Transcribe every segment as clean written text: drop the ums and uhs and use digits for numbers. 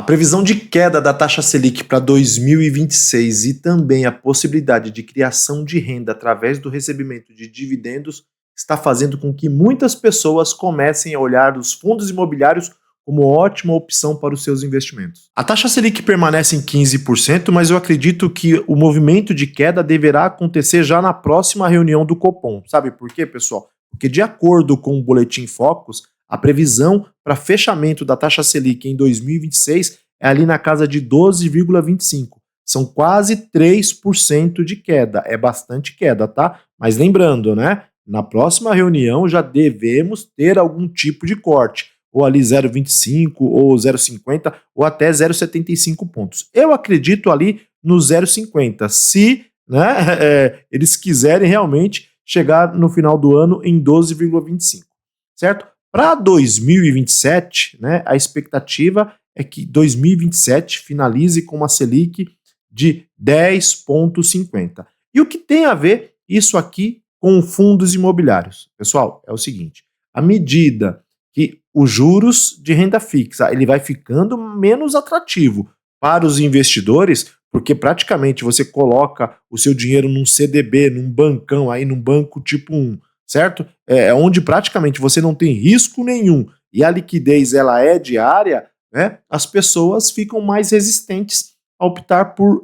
previsão de queda da taxa Selic para 2026 e também a possibilidade de criação de renda através do recebimento de dividendos está fazendo com que muitas pessoas comecem a olhar os fundos imobiliários como ótima opção para os seus investimentos. A taxa Selic permanece em 15%, mas eu acredito que o movimento de queda deverá acontecer já na próxima reunião do Copom. Sabe por quê, pessoal? Porque de acordo com o Boletim Focus, a previsão para fechamento da taxa Selic em 2026 é ali na casa de 12,25%. São quase 3% de queda. É bastante queda, tá? Mas lembrando, né? Na próxima reunião já devemos ter algum tipo de corte. Ou ali 0,25, ou 0,50, ou até 0,75 pontos. Eu acredito ali no 0,50, se né, eles quiserem realmente chegar no final do ano em 12,25, certo? Para 2027, né, a expectativa é que 2027 finalize com uma Selic de 10,50. E o que tem a ver isso aqui com fundos imobiliários? Pessoal, é o seguinte, à medida que os juros de renda fixa ele vai ficando menos atrativo para os investidores, porque praticamente você coloca o seu dinheiro num CDB, num bancão, aí num banco tipo 1, certo? É onde praticamente você não tem risco nenhum e a liquidez ela é diária, né? As pessoas ficam mais resistentes a optar por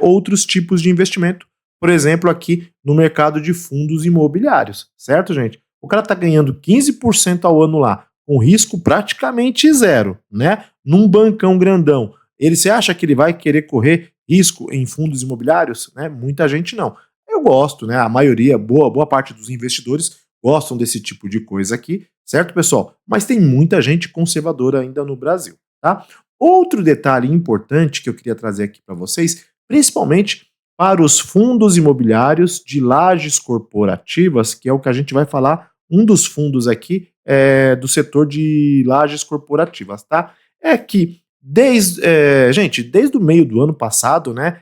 outros tipos de investimento, por exemplo, aqui no mercado de fundos imobiliários, certo, gente? O cara tá ganhando 15% ao ano lá, com risco praticamente zero, né? Num bancão grandão. Você acha que ele vai querer correr risco em fundos imobiliários? Né? Muita gente não. Eu gosto, né? A maioria, boa parte dos investidores gostam desse tipo de coisa aqui, certo, pessoal? Mas tem muita gente conservadora ainda no Brasil, tá? Outro detalhe importante que eu queria trazer aqui para vocês, principalmente para os fundos imobiliários de lajes corporativas, que é o que a gente vai falar, um dos fundos aqui do setor de lajes corporativas, tá? É que desde o meio do ano passado, né,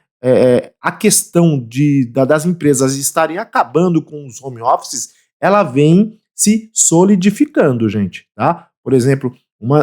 a questão das empresas estarem acabando com os home offices, ela vem se solidificando, gente, tá? Por exemplo,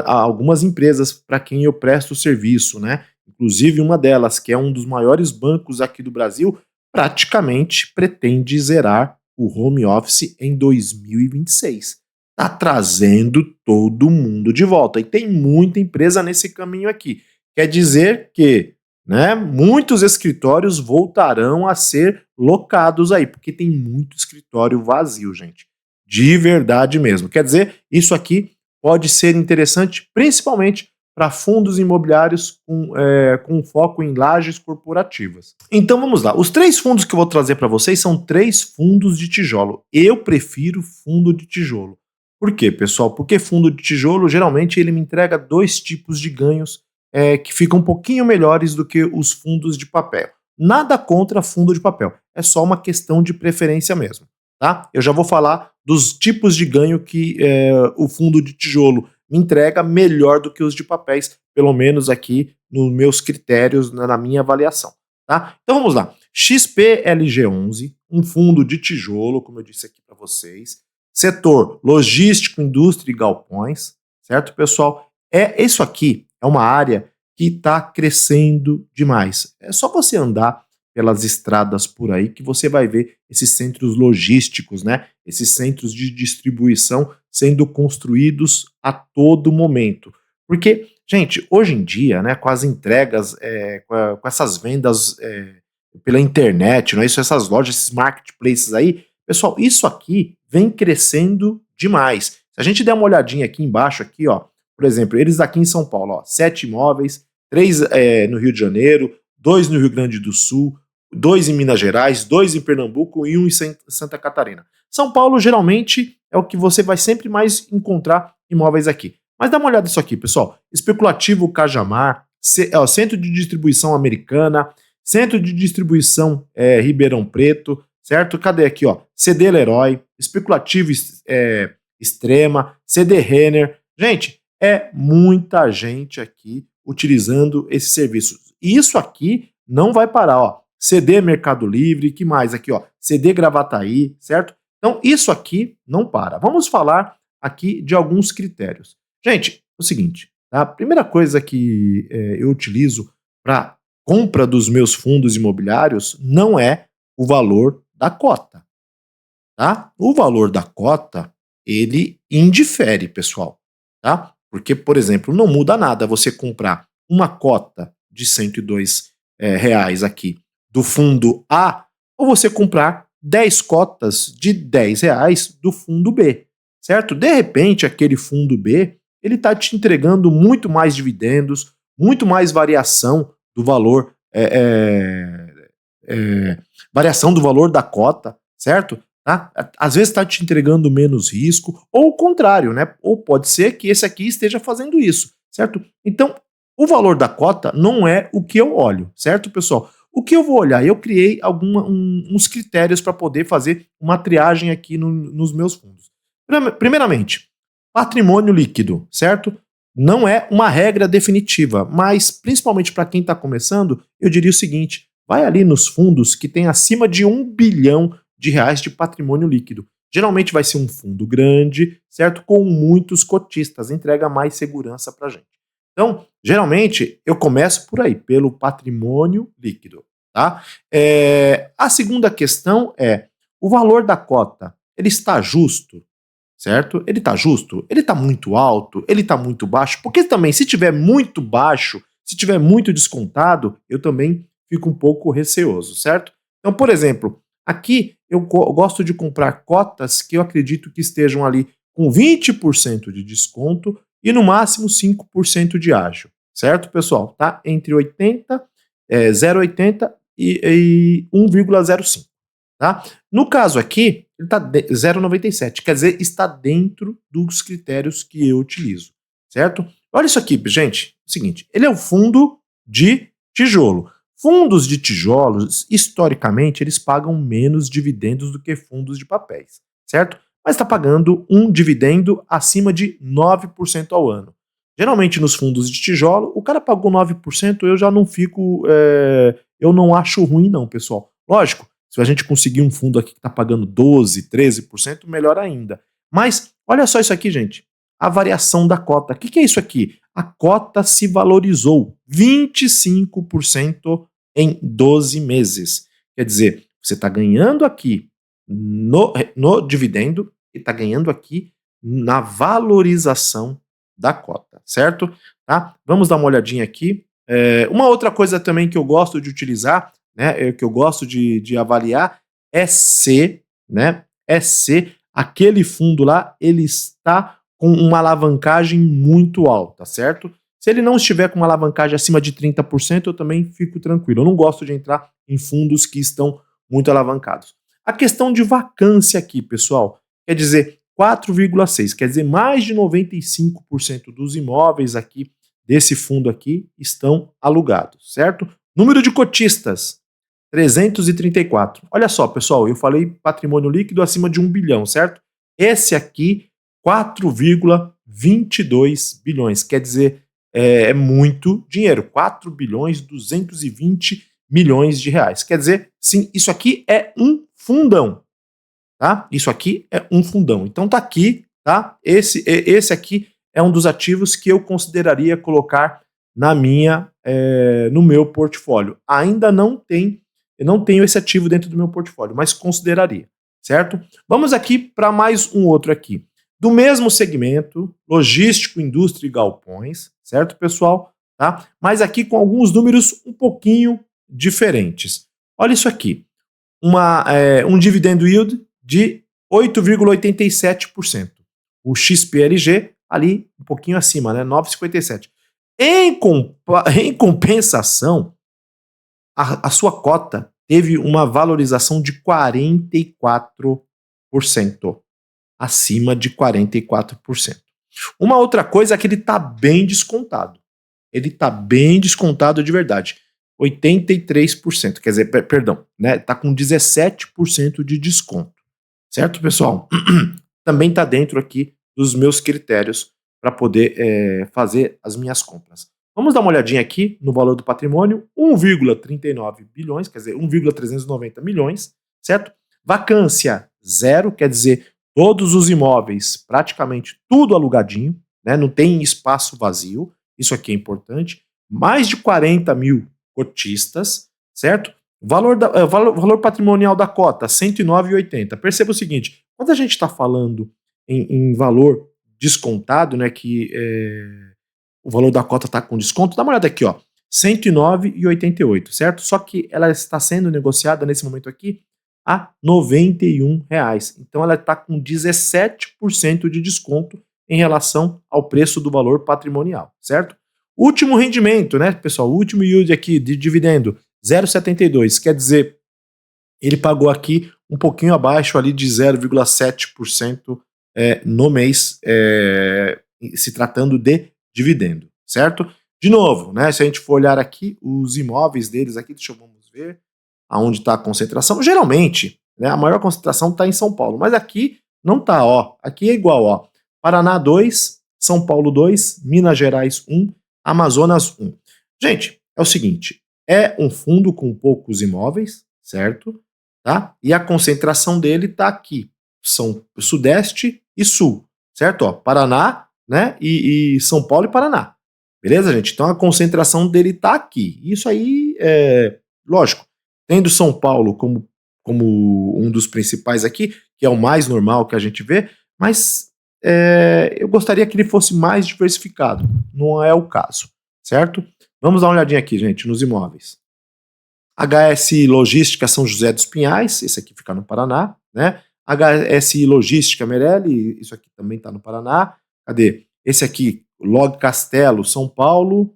algumas empresas para quem eu presto serviço, né, inclusive uma delas, que é um dos maiores bancos aqui do Brasil, praticamente pretende zerar o home office em 2026. Tá trazendo todo mundo de volta. E tem muita empresa nesse caminho aqui. Quer dizer que, né, muitos escritórios voltarão a ser locados aí, porque tem muito escritório vazio, gente. De verdade mesmo. Quer dizer, isso aqui pode ser interessante, principalmente para fundos imobiliários com foco em lajes corporativas. Então vamos lá. Os 3 fundos que eu vou trazer para vocês são 3 fundos de tijolo. Eu prefiro fundo de tijolo. Por quê, pessoal? Porque fundo de tijolo, geralmente, ele me entrega 2 tipos de ganhos que ficam um pouquinho melhores do que os fundos de papel. Nada contra fundo de papel, é só uma questão de preferência mesmo, tá? Eu já vou falar dos tipos de ganho que o fundo de tijolo me entrega melhor do que os de papéis, pelo menos aqui nos meus critérios, na minha avaliação, tá? Então vamos lá. XPLG11, um fundo de tijolo, como eu disse aqui para vocês. Setor logístico, indústria e galpões, certo, pessoal? Isso aqui é uma área que está crescendo demais. É só você andar pelas estradas por aí que você vai ver esses centros logísticos, né? Esses centros de distribuição sendo construídos a todo momento. Porque, gente, hoje em dia, né, com as entregas, com essas vendas pela internet, não é isso? Essas lojas, esses marketplaces aí, pessoal, isso aqui vem crescendo demais. Se a gente der uma olhadinha aqui embaixo, aqui, ó, por exemplo, eles aqui em São Paulo, ó, 7 imóveis, 3 no Rio de Janeiro, 2 no Rio Grande do Sul, 2 em Minas Gerais, 2 em Pernambuco e 1 em Santa Catarina. São Paulo, geralmente, é o que você vai sempre mais encontrar imóveis aqui. Mas dá uma olhada nisso aqui, pessoal. Especulativo Cajamar, Centro de Distribuição Americana, Centro de Distribuição Ribeirão Preto, certo? Cadê aqui, ó? CD Leroy, Especulativo Extrema, CD Renner. Gente, é muita gente aqui utilizando esses serviços. E isso aqui não vai parar, ó. CD Mercado Livre, que mais aqui, ó? CD Gravataí, certo? Então, isso aqui não para. Vamos falar aqui de alguns critérios. Gente, é o seguinte, tá? A primeira coisa que eu utilizo para compra dos meus fundos imobiliários não é o valor da cota, tá? O valor da cota, ele indifere, pessoal, tá? Porque, por exemplo, não muda nada você comprar uma cota de 102 reais aqui do fundo A ou você comprar 10 cotas de 10 reais do fundo B, certo? De repente, aquele fundo B, ele está te entregando muito mais dividendos, muito mais variação do valor, variação do valor da cota, certo? Tá? Às vezes está te entregando menos risco, ou o contrário, né? Ou pode ser que esse aqui esteja fazendo isso, certo? Então, o valor da cota não é o que eu olho, certo, pessoal? O que eu vou olhar? Eu criei uns critérios para poder fazer uma triagem aqui nos meus fundos. Primeiramente, patrimônio líquido, certo? Não é uma regra definitiva, mas principalmente para quem está começando, eu diria o seguinte: vai ali nos fundos que tem acima de R$ 1 bilhão de patrimônio líquido. Geralmente vai ser um fundo grande, certo? Com muitos cotistas, entrega mais segurança para a gente. Então, geralmente, eu começo por aí, pelo patrimônio líquido, tá? A segunda questão é, o valor da cota, ele está justo, certo? Ele está justo? Ele está muito alto? Ele está muito baixo? Porque também, se tiver muito baixo, se tiver muito descontado, eu também fico um pouco receoso, certo? Então, por exemplo, aqui eu gosto de comprar cotas que eu acredito que estejam ali com 20% de desconto e no máximo 5% de ágio, certo, pessoal? Tá? Entre 0,80 e 1,05, tá? No caso aqui, ele está 0,97, quer dizer, está dentro dos critérios que eu utilizo, certo? Olha isso aqui, gente, é o seguinte, ele é um fundo de tijolo. Fundos de tijolos, historicamente, eles pagam menos dividendos do que fundos de papéis, certo? Mas está pagando um dividendo acima de 9% ao ano. Geralmente nos fundos de tijolo, o cara pagou 9%, eu já não fico. Eu não acho ruim, não, pessoal. Lógico, se a gente conseguir um fundo aqui que está pagando 12%, 13%, melhor ainda. Mas olha só isso aqui, gente. A variação da cota. O que é isso aqui? A cota se valorizou 25% em 12 meses. Quer dizer, você está ganhando aqui no dividendo e está ganhando aqui na valorização da cota, certo? Tá? Vamos dar uma olhadinha aqui. Uma outra coisa também que eu gosto de utilizar, né, que eu gosto de avaliar, né, é se aquele fundo lá, ele está com uma alavancagem muito alta, certo? Se ele não estiver com uma alavancagem acima de 30%, eu também fico tranquilo. Eu não gosto de entrar em fundos que estão muito alavancados. A questão de vacância aqui, pessoal, quer dizer 4,6, quer dizer mais de 95% dos imóveis aqui desse fundo aqui estão alugados, certo? Número de cotistas, 334. Olha só, pessoal, eu falei patrimônio líquido acima de 1 bilhão, certo? Esse aqui, 4,22 bilhões, quer dizer, é muito dinheiro, 4 bilhões 220 milhões de reais. Quer dizer, sim, isso aqui é um fundão, tá? Isso aqui é um fundão. Então tá aqui, tá? Esse aqui é um dos ativos que eu consideraria colocar no meu portfólio. Ainda não tenho esse ativo dentro do meu portfólio, mas consideraria, certo? Vamos aqui para mais um outro aqui. Do mesmo segmento, logístico, indústria e galpões, certo, pessoal? Tá? Mas aqui com alguns números um pouquinho diferentes. Olha isso aqui. Um dividendo yield de 8,87%. O XPLG ali um pouquinho acima, né? 9,57%. Em compensação, a sua cota teve uma valorização de 44%. Acima de 44%. Uma outra coisa é que ele está bem descontado. Ele está bem descontado de verdade. 83%, quer dizer, perdão, né? Está com 17% de desconto. Certo, pessoal? Também está dentro aqui dos meus critérios para poder fazer as minhas compras. Vamos dar uma olhadinha aqui no valor do patrimônio, 1,39 bilhões, quer dizer, 1,390 milhões, certo? Vacância, zero, quer dizer, todos os imóveis, praticamente tudo alugadinho, né? Não tem espaço vazio. isso aqui é importante, mais de 40 mil cotistas, certo? Valor patrimonial da cota, 109,80. Perceba o seguinte, quando a gente está falando em valor descontado, né, que o valor da cota está com desconto, dá uma olhada aqui, ó, 109,88, certo? Só que ela está sendo negociada nesse momento aqui a R$ 91. Então ela está com 17% de desconto em relação ao preço do valor patrimonial, certo? Último rendimento, né, pessoal? O último yield aqui de dividendo, 0,72, quer dizer, ele pagou aqui um pouquinho abaixo ali de 0,7% no mês, se tratando de dividendo, certo? De novo, né, se a gente for olhar aqui, os imóveis deles aqui, vamos ver aonde está a concentração. Geralmente, né, a maior concentração está em São Paulo, mas aqui não está, ó. Aqui é igual, ó. Paraná 2, São Paulo 2, Minas Gerais 1, Amazonas 1. Gente, é o seguinte, é um fundo com poucos imóveis, certo? Tá? E a concentração dele está aqui, são Sudeste e Sul, certo? Ó, Paraná, né? E São Paulo e Paraná. Beleza, gente? Então a concentração dele está aqui. Isso aí lógico, tendo São Paulo como um dos principais aqui, que é o mais normal que a gente vê, mas eu gostaria que ele fosse mais diversificado. Não é o caso, certo? Vamos dar uma olhadinha aqui, gente, nos imóveis. HSI Logística São José dos Pinhais, esse aqui fica no Paraná, né? HSI Logística Merelli, isso aqui também está no Paraná. Cadê? Esse aqui, Log Castelo, São Paulo,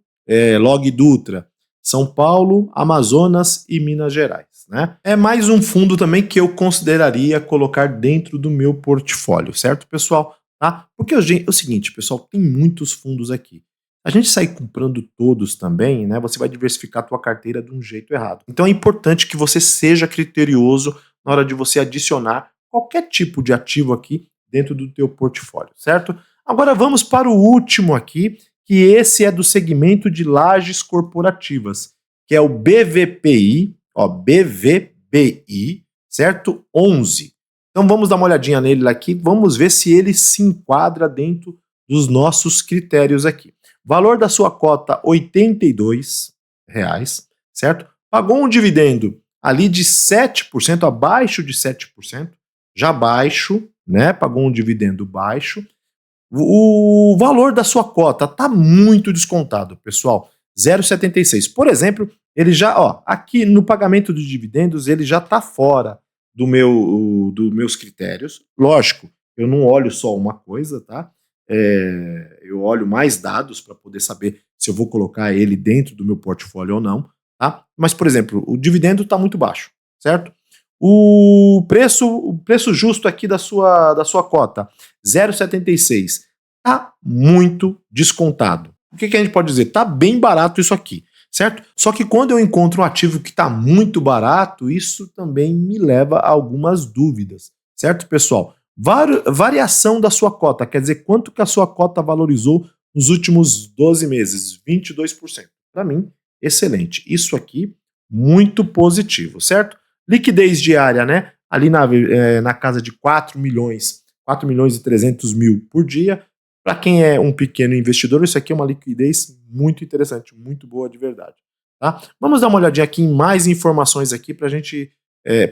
Log Dutra, São Paulo, Amazonas e Minas Gerais, né? É mais um fundo também que eu consideraria colocar dentro do meu portfólio, certo, pessoal? Tá? Porque é o seguinte, pessoal, tem muitos fundos aqui. A gente sair comprando todos também, né? Você vai diversificar a tua carteira de um jeito errado. Então é importante que você seja criterioso na hora de você adicionar qualquer tipo de ativo aqui dentro do teu portfólio, certo? Agora vamos para o último aqui, que esse é do segmento de lajes corporativas, que é o BVPI, ó, BVBI, certo? 11. Então vamos dar uma olhadinha nele aqui, vamos ver se ele se enquadra dentro dos nossos critérios aqui. Valor da sua cota, R$ 82, certo? Pagou um dividendo ali de 7%, abaixo de 7%, já baixo, né? Pagou um dividendo baixo. O valor da sua cota está muito descontado, pessoal, 0,76. Por exemplo, ele já, ó, aqui no pagamento de dividendos, ele já está fora dos meus critérios. Lógico, eu não olho só uma coisa, tá? Eu olho mais dados para poder saber se eu vou colocar ele dentro do meu portfólio ou não, tá? Mas, por exemplo, o dividendo está muito baixo, certo? O preço justo aqui da sua cota, 0,76, tá muito descontado. O que a gente pode dizer? Tá bem barato isso aqui, certo? Só que quando eu encontro um ativo que está muito barato, isso também me leva a algumas dúvidas, certo, pessoal? Variação da sua cota, quer dizer, quanto que a sua cota valorizou nos últimos 12 meses? 22%. Para mim, excelente. Isso aqui, muito positivo, certo? Liquidez diária, né? Ali na casa de 4 milhões e 300 mil por dia. Para quem é um pequeno investidor, isso aqui é uma liquidez muito interessante, muito boa de verdade. Tá? Vamos dar uma olhadinha aqui em mais informações aqui para a gente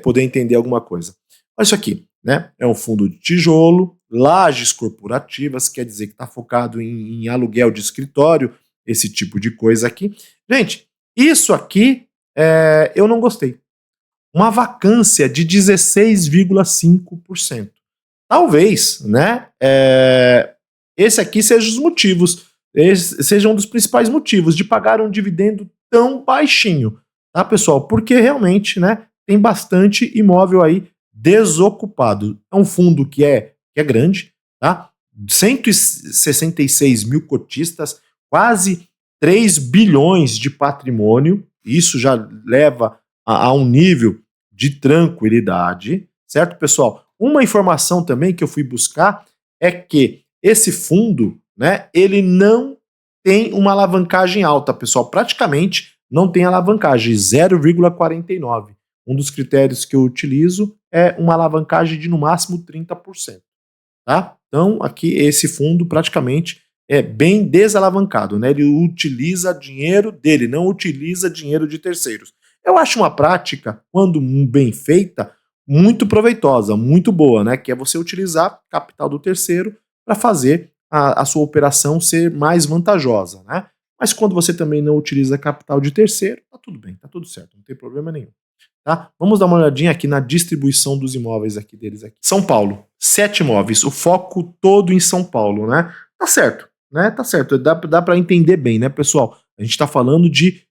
poder entender alguma coisa. Olha isso aqui, né? É um fundo de tijolo, lajes corporativas, quer dizer que está focado em aluguel de escritório, esse tipo de coisa aqui. Gente, isso aqui eu não gostei. Uma vacância de 16,5%. Talvez, né? Esse aqui seja os motivos, seja um dos principais motivos de pagar um dividendo tão baixinho, tá, pessoal? Porque realmente, né, tem bastante imóvel aí desocupado. É um fundo que é grande, tá? 166 mil cotistas, quase 3 bilhões de patrimônio. Isso já leva a um nível de tranquilidade, certo, pessoal? Uma informação também que eu fui buscar é que esse fundo, né, ele não tem uma alavancagem alta, pessoal. Praticamente não tem alavancagem, 0,49. Um dos critérios que eu utilizo é uma alavancagem de no máximo 30%. Tá? Então, aqui esse fundo praticamente é bem desalavancado, né? Ele utiliza dinheiro dele, não utiliza dinheiro de terceiros. Eu acho uma prática, quando bem feita, muito proveitosa, muito boa, né? Que é você utilizar capital do terceiro para fazer a sua operação ser mais vantajosa, né? Mas quando você também não utiliza capital de terceiro, tá tudo bem, tá tudo certo, não tem problema nenhum. Tá? Vamos dar uma olhadinha aqui na distribuição dos imóveis aqui deles aqui. São Paulo, 7 imóveis, o foco todo em São Paulo, né? Tá certo, né? Tá certo, dá para entender bem, né, pessoal? A gente está falando de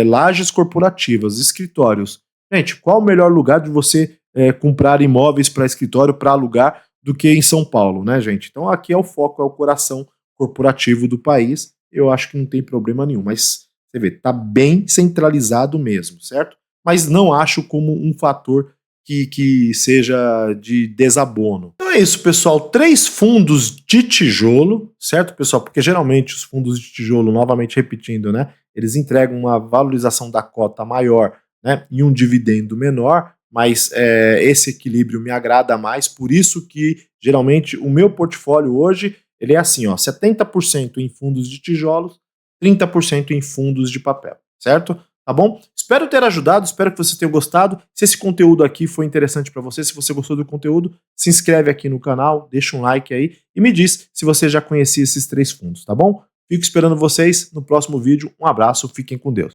lajes corporativas, escritórios. Gente, qual o melhor lugar de você comprar imóveis para escritório, para alugar, do que em São Paulo, né, gente? Então aqui é o foco, é o coração corporativo do país. Eu acho que não tem problema nenhum, mas você vê, tá bem centralizado mesmo, certo? Mas não acho como um fator que seja de desabono. Então é isso, pessoal. 3 fundos de tijolo, certo, pessoal? Porque geralmente os fundos de tijolo, novamente repetindo, né? Eles entregam uma valorização da cota maior, né? E um dividendo menor, mas esse equilíbrio me agrada mais, por isso que geralmente o meu portfólio hoje ele é assim, ó, 70% em fundos de tijolos, 30% em fundos de papel, certo? Tá bom? Espero ter ajudado, espero que você tenha gostado. Se esse conteúdo aqui foi interessante para você, se você gostou do conteúdo, se inscreve aqui no canal, deixa um like aí e me diz se você já conhecia esses 3 fundos, tá bom? Fico esperando vocês no próximo vídeo. Um abraço, fiquem com Deus.